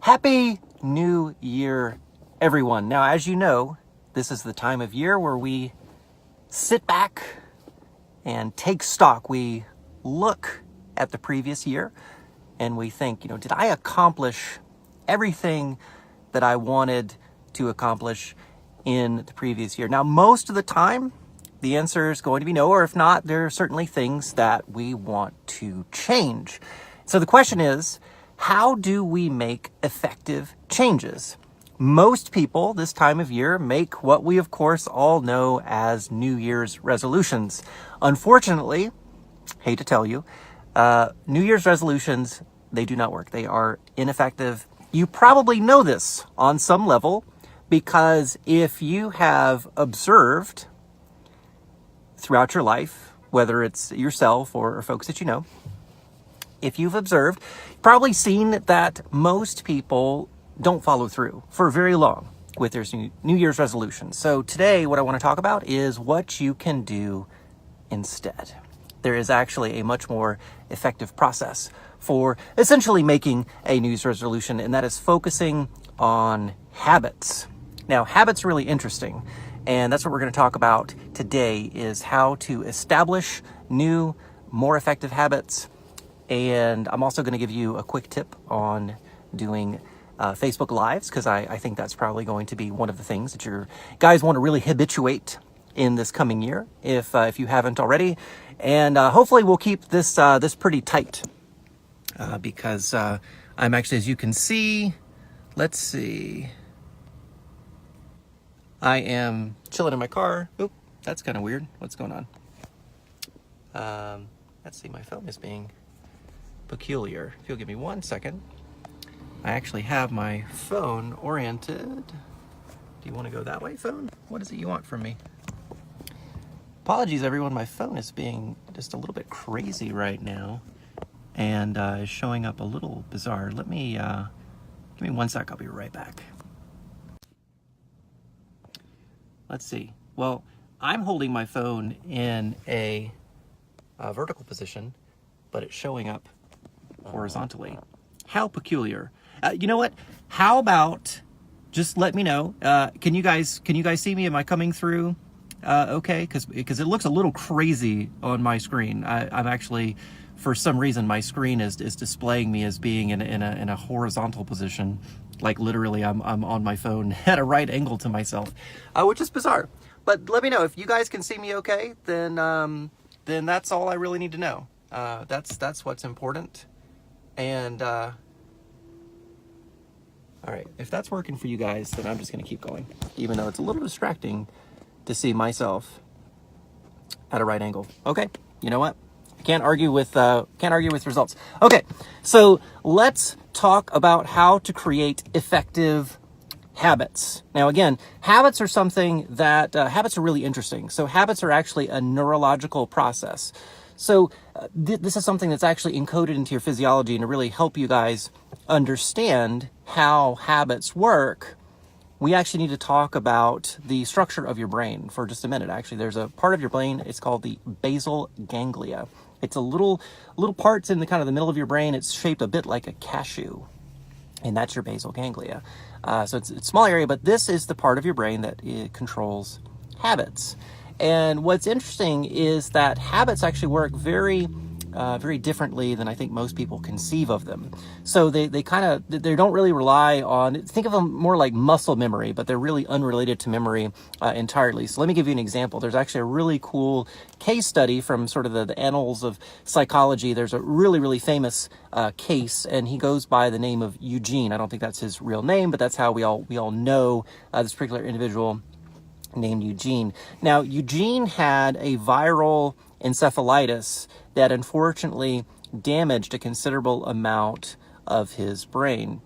Happy New Year, everyone. Now, as you know, this is the time of year where we sit back and take stock. We look at the previous year and we think, did I accomplish everything that I wanted to accomplish in the previous year? Now, most of the time, the answer is going to be no, or if not, there are certainly things that we want to change. So the question is, how do we make effective changes? Most people this time of year make what we, of course, all know as New Year's resolutions. Unfortunately, hate to tell you, New Year's resolutions, they do not work. They are ineffective. You probably know this on some level because if you have observed throughout your life, whether it's yourself or folks that you know, if you've observed, you've probably seen that most people don't follow through for very long with their New Year's resolutions. So today, what I want to talk about is what you can do instead. There is actually a much more effective process for essentially making a New Year's resolution, and that is focusing on habits. Now, habits are really interesting, and that's what we're going to talk about today, is how to establish new, more effective habits. And I'm also going to give you a quick tip on doing Facebook Lives, because I think that's probably going to be one of the things that you guys want to really habituate in this coming year, if you haven't already. And hopefully we'll keep this pretty tight, because I'm actually, as you can see, let's see, I am chilling in my car. Oop, that's kind of weird. What's going on? Let's see, my phone is being peculiar. If you'll give me 1 second. I actually have my phone oriented. Do you want to go that way, phone? What is it you want from me? Apologies, everyone. My phone is being just a little bit crazy right now and is showing up a little bizarre. Let me, give me 1 sec. I'll be right back. Let's see. Well, I'm holding my phone in a vertical position, but it's showing up horizontally. How peculiar. You know what? How about just let me know. Can you guys see me? Am I coming through okay? Because it looks a little crazy on my screen. I'm actually, for some reason, my screen is displaying me as being in a horizontal position. Like literally I'm on my phone at a right angle to myself, which is bizarre. But let me know if you guys can see me okay, then that's all I really need to know. That's what's important. And all right, if that's working for you guys, then I'm just going to keep going, even though it's a little distracting to see myself at a right angle. Okay, you know what? Can't argue with results. Okay, so let's talk about how to create effective habits. Now, again, habits are something that habits are really interesting. So habits are actually a neurological process. So this is something that's actually encoded into your physiology and to really help you guys understand how habits work. We actually need to talk about the structure of your brain for just a minute. Actually, there's a part of your brain, it's called the basal ganglia. It's a little parts in the kind of the middle of your brain. It's shaped a bit like a cashew, and that's your basal ganglia. So it's a small area, but this is the part of your brain that controls habits. And what's interesting is that habits actually work very differently than I think most people conceive of them. So they don't really rely on, think of them more like muscle memory, but they're really unrelated to memory entirely. So let me give you an example. There's actually a really cool case study from sort of the annals of psychology. There's a really, really famous case, and he goes by the name of Eugene. I don't think that's his real name, but that's how we all know this particular individual named Eugene. Now, Eugene had a viral encephalitis that unfortunately damaged a considerable amount of his brain.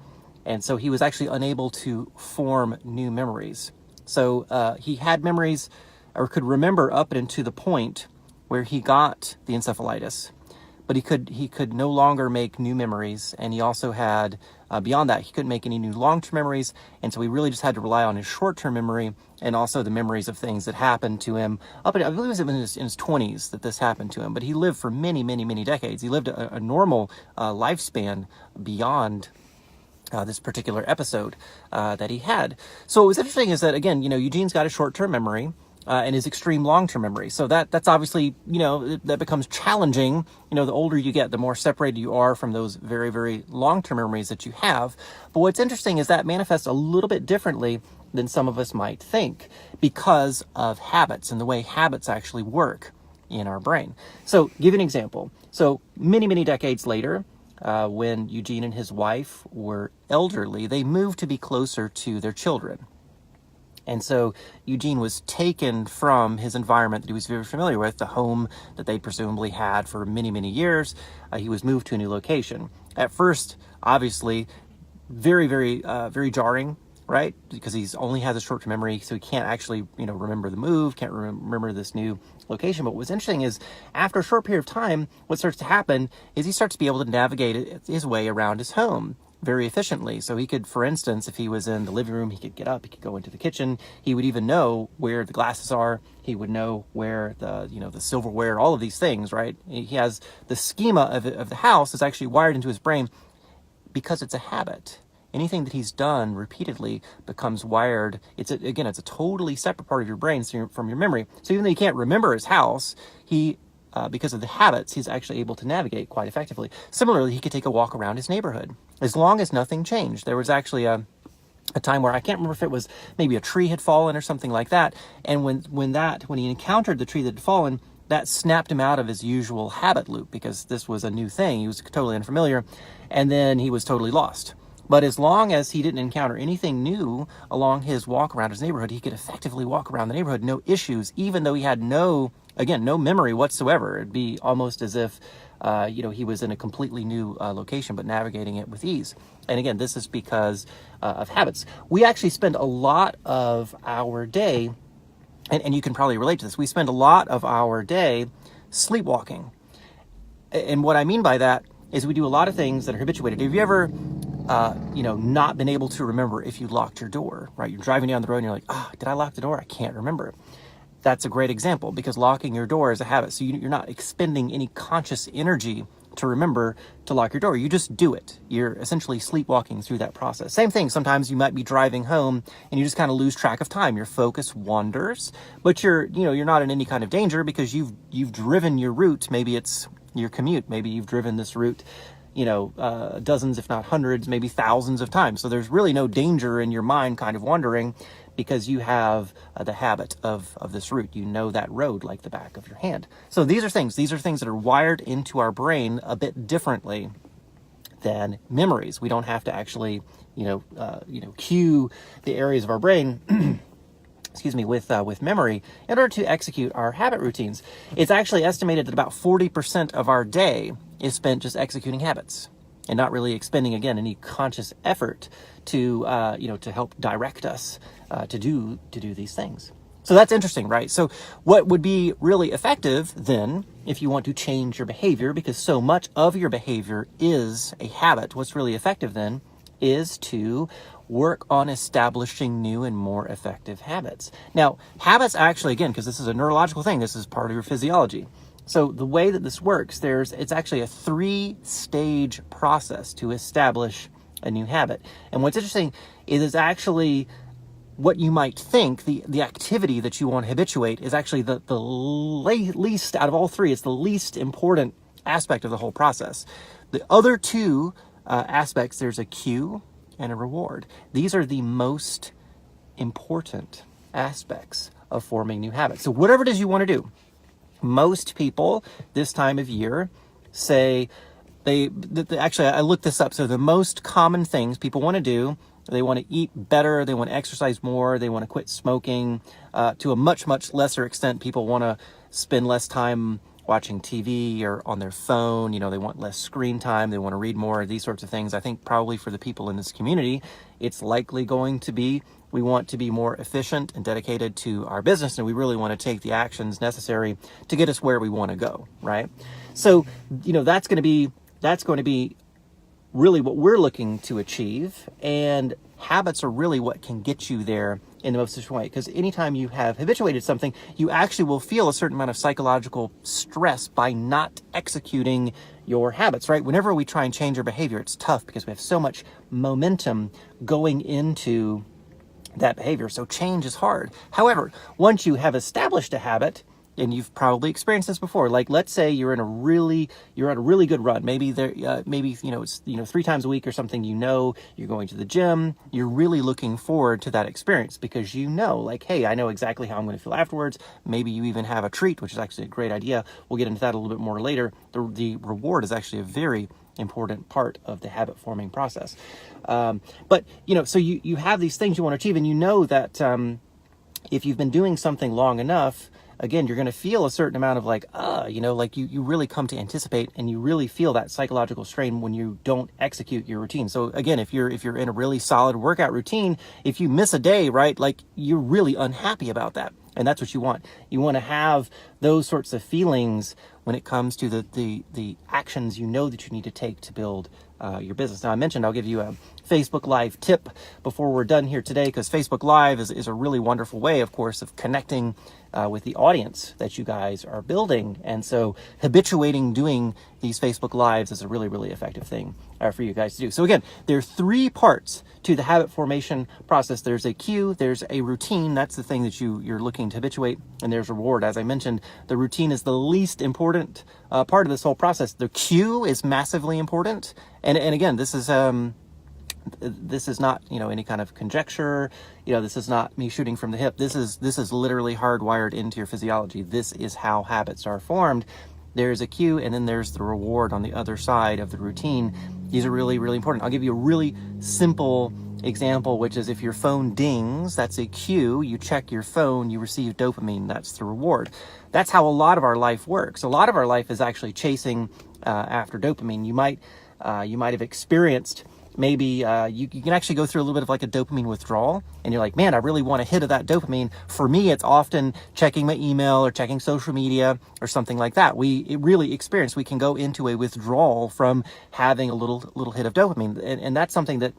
And so he was actually unable to form new memories. So he had memories, or could remember up into the point where he got the encephalitis, but he could no longer make new memories. And he also had, beyond that, he couldn't make any new long-term memories. And so he really just had to rely on his short-term memory and also the memories of things that happened to him up at, I believe it was in his 20s that this happened to him. But he lived for many, many, many decades. He lived a normal lifespan beyond this particular episode that he had. So what was interesting is that, again, Eugene's got a short-term memory and his extreme long-term memory. So that's obviously, that becomes challenging. The older you get, the more separated you are from those very, very long-term memories that you have. But what's interesting is that manifests a little bit differently than some of us might think because of habits and the way habits actually work in our brain. So give you an example. So many, many decades later, when Eugene and his wife were elderly, they moved to be closer to their children. And so Eugene was taken from his environment that he was very familiar with, the home that they presumably had for many, many years. He was moved to a new location. At first, obviously, very, very, very jarring, right? Because he's only has a short-term memory, so he can't actually, remember the move, can't remember this new location. But what's interesting is after a short period of time, what starts to happen is he starts to be able to navigate his way around his home very efficiently. So he could, for instance, if he was in the living room, he could get up, he could go into the kitchen. He would even know where the glasses are. He would know where the silverware, all of these things, right? He has the schema of the house is actually wired into his brain because it's a habit. Anything that he's done repeatedly becomes wired. It's a totally separate part of your brain from your memory. So even though he can't remember his house, because of the habits, he's actually able to navigate quite effectively. Similarly, he could take a walk around his neighborhood as long as nothing changed. There was actually a time where I can't remember if it was maybe a tree had fallen or something like that. And when he encountered the tree that had fallen, that snapped him out of his usual habit loop because this was a new thing. He was totally unfamiliar, and then he was totally lost. But as long as he didn't encounter anything new along his walk around his neighborhood, he could effectively walk around the neighborhood, no issues, even though he had no memory whatsoever. It'd be almost as if, he was in a completely new location, but navigating it with ease. And again, this is because of habits. We actually spend a lot of our day, and you can probably relate to this, we spend a lot of our day sleepwalking. And what I mean by that is we do a lot of things that are habituated. Have you ever not been able to remember if you locked your door, right? You're driving down the road and you're like, did I lock the door? I can't remember. That's a great example because locking your door is a habit. So you're not expending any conscious energy to remember to lock your door. You just do it. You're essentially sleepwalking through that process. Same thing. Sometimes you might be driving home and you just kind of lose track of time. Your focus wanders, but you're not in any kind of danger because you've driven your route. Maybe it's your commute. Maybe you've driven this route dozens, if not hundreds, maybe thousands of times. So there's really no danger in your mind kind of wandering because you have the habit of this route. You know that road like the back of your hand. So these are things that are wired into our brain a bit differently than memories. We don't have to actually, cue the areas of our brain with memory in order to execute our habit routines. It's actually estimated that about 40% of our day is spent just executing habits and not really expending, again, any conscious effort to help direct us to do these things. So that's interesting, right? So what would be really effective then, if you want to change your behavior, because so much of your behavior is a habit, what's really effective then is to work on establishing new and more effective habits. Now, habits actually, again, because this is a neurological thing, this is part of your physiology. So the way that this works, it's actually a 3-stage process to establish a new habit. And what's interesting is actually what you might think, the activity that you want to habituate is actually the least out of all 3. It's the least important aspect of the whole process. The other 2 aspects, there's a cue and a reward. These are the most important aspects of forming new habits. So whatever it is you want to do, most people this time of year say actually, I looked this up. So the most common things people want to do, they want to eat better, they want to exercise more, they want to quit smoking. To a much, much lesser extent, people want to spend less time watching TV or on their phone. They want less screen time. They want to read more, these sorts of things. I think probably for the people in this community, it's likely going to be, we want to be more efficient and dedicated to our business, and we really want to take the actions necessary to get us where we want to go, right? So, that's going to be really what we're looking to achieve, and habits are really what can get you there in the most efficient way. Because anytime you have habituated something, you actually will feel a certain amount of psychological stress by not executing your habits, right? Whenever we try and change our behavior, it's tough because we have so much momentum going into that behavior. So change is hard. However, once you have established a habit, and you've probably experienced this before, like let's say you're on a really good run. Maybe it's 3 times a week or something. You're going to the gym. You're really looking forward to that experience because like, hey, I know exactly how I'm going to feel afterwards. Maybe you even have a treat, which is actually a great idea. We'll get into that a little bit more later. The reward is actually a very important part of the habit forming process. But so you have these things you want to achieve, and you know that if you've been doing something long enough, again, you're going to feel a certain amount of like you really come to anticipate, and you really feel that psychological strain when you don't execute your routine. So again, if you're in a really solid workout routine, if you miss a day, right, like you're really unhappy about that. And that's what you want. You want to have those sorts of feelings when it comes to the actions that you need to take to build your business. Now, I mentioned I'll give you a Facebook Live tip before we're done here today, because Facebook Live is a really wonderful way, of course, of connecting with the audience that you guys are building. And so habituating doing these Facebook Lives is a really, really effective thing for you guys to do. So again, there are 3 parts to the habit formation process. There's a cue, there's a routine, that's the thing that you're looking to habituate, and there's reward. As I mentioned, the routine is the least important part of this whole process. The cue is massively important. And again, this is not, any kind of conjecture. This is not me shooting from the hip. This is literally hardwired into your physiology. This is how habits are formed. There's a cue, and then there's the reward on the other side of the routine. These are really, really important. I'll give you a really simple example, which is if your phone dings, that's a cue. You check your phone, you receive dopamine. That's the reward. That's how a lot of our life works. A lot of our life is actually chasing after dopamine. You might have experienced, maybe you can actually go through a little bit of like a dopamine withdrawal, and you're like, man, I really want a hit of that dopamine. For me, it's often checking my email or checking social media or something like that. We can go into a withdrawal from having a little hit of dopamine, and that's something that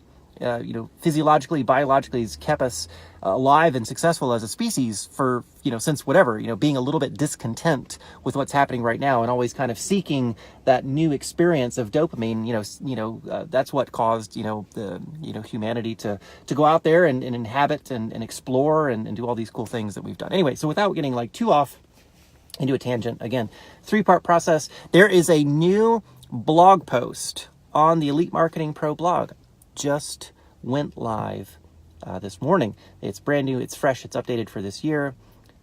physiologically, biologically has kept us alive and successful as a species for, since whatever, being a little bit discontent with what's happening right now and always kind of seeking that new experience of dopamine. That's what caused, humanity to go out there and inhabit and explore and do all these cool things that we've done. Anyway, so without getting like too off into a tangent, again, 3-part process. There is a new blog post on the Elite Marketing Pro blog. Just went live this morning. It's brand new, it's fresh, it's updated for this year.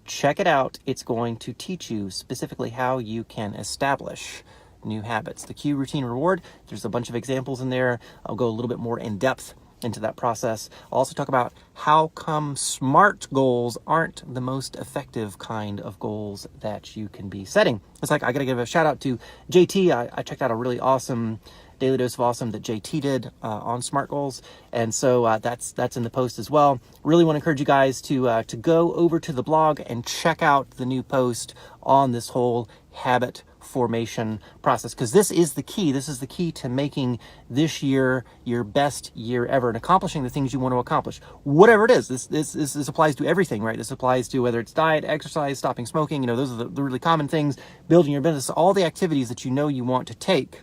Check it out. It's going to teach you specifically how you can establish new habits. The cue, routine, reward. There's a bunch of examples in there. I'll go a little bit more in depth into that process. I'll also talk about how come SMART goals aren't the most effective kind of goals that you can be setting. It's like, I got to give a shout out to JT. I checked out a really awesome Daily Dose of Awesome that JT did on SMART goals, and so that's in the post as well. Really want to encourage you guys to go over to the blog and check out the new post on this whole habit formation process, because this is the key. This is the key to making this year your best year ever and accomplishing the things you want to accomplish, whatever it is. This applies to everything, right? This applies to whether it's diet, exercise, stopping smoking. Those are the really common things. Building your business, all the activities that you want to take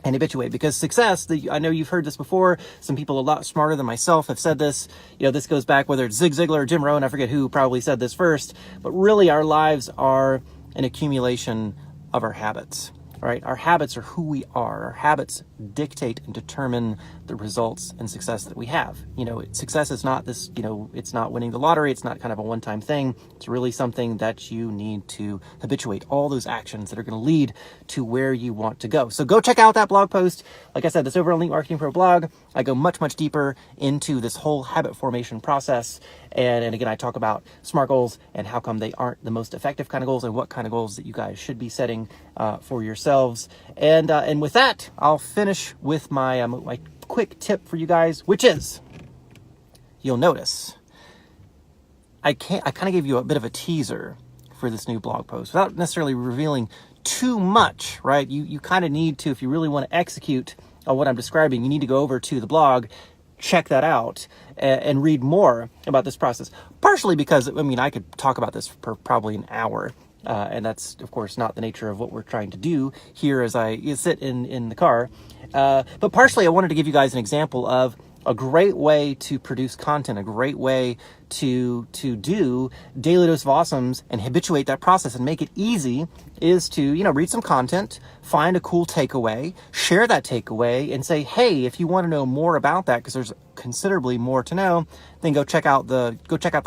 and habituate, because success, I know you've heard this before. Some people a lot smarter than myself have said this. This goes back, whether it's Zig Ziglar or Jim Rohn, I forget who probably said this first, but really our lives are an accumulation of our habits, right? Our habits are who we are. Our habits dictate and determine the results and success that we have. Success is not this, it's not winning the lottery. It's not kind of a one-time thing. It's really something that you need to habituate, all those actions that are going to lead to where you want to go. So go check out that blog post. Like I said, that's over on Elite Marketing Pro blog. I go much, much deeper into this whole habit formation process. And again, I talk about SMART goals and how come they aren't the most effective kind of goals, and what kind of goals that you guys should be setting for yourselves. And with that, I'll finish with my my quick tip for you guys, which is, you'll notice I kind of gave you a bit of a teaser for this new blog post without necessarily revealing too much, right? You kind of need to, if you really want to execute on what I'm describing, you need to go over to the blog, check that out, and read more about this process. Partially because, I mean, I could talk about this for probably an hour, and that's, of course, not the nature of what we're trying to do here as I sit in the car. But partially, I wanted to give you guys an example of a great way to produce content, a great way to do Daily Dose of Awesomes and habituate that process and make it easy is to, you know, read some content, find a cool takeaway, share that takeaway, and say, hey, if you want to know more about that, because there's considerably more to know, then go check out the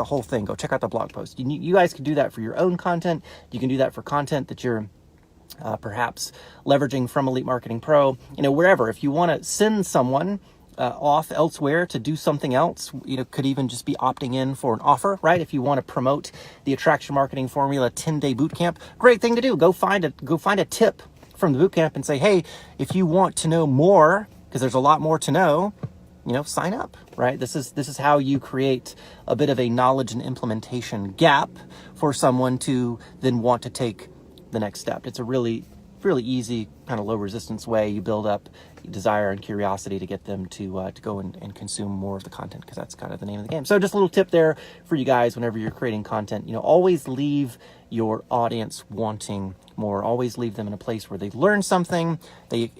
whole thing. Go check out the blog post. You guys can do that for your own content. You can do that for content that you're perhaps leveraging from Elite Marketing Pro, you know, wherever. If you want to send someone off elsewhere to do something else, you know, could even just be opting in for an offer, right? If you want to promote the Attraction Marketing Formula 10-day bootcamp, great thing to do. Go find a tip from the bootcamp and say, hey, if you want to know more, because there's a lot more to know, you know, sign up, right? This is how you create a bit of a knowledge and implementation gap for someone to then want to take the next step. It's a really easy, kind of low resistance way. You build up desire and curiosity to get them to go and consume more of the content, because that's kind of the name of the game. So just a little tip there for you guys whenever you're creating content, you know, always leave your audience wanting more. Always leave them in a place where they learn something, they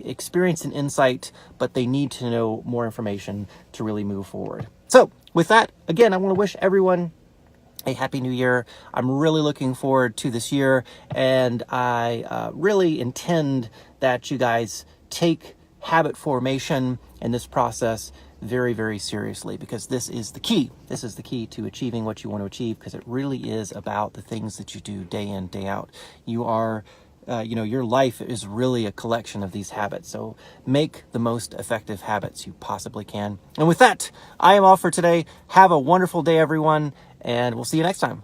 experience an insight, but they need to know more information to really move forward. So with that, again, I want to wish everyone a happy new year. I'm really looking forward to this year, and I really intend that you guys take habit formation and this process very, very seriously, because this is the key. This is the key to achieving what you want to achieve, because it really is about the things that you do day in, day out. You are, you know, your life is really a collection of these habits. So make the most effective habits you possibly can. And with that, I am off for today. Have a wonderful day, everyone, and we'll see you next time.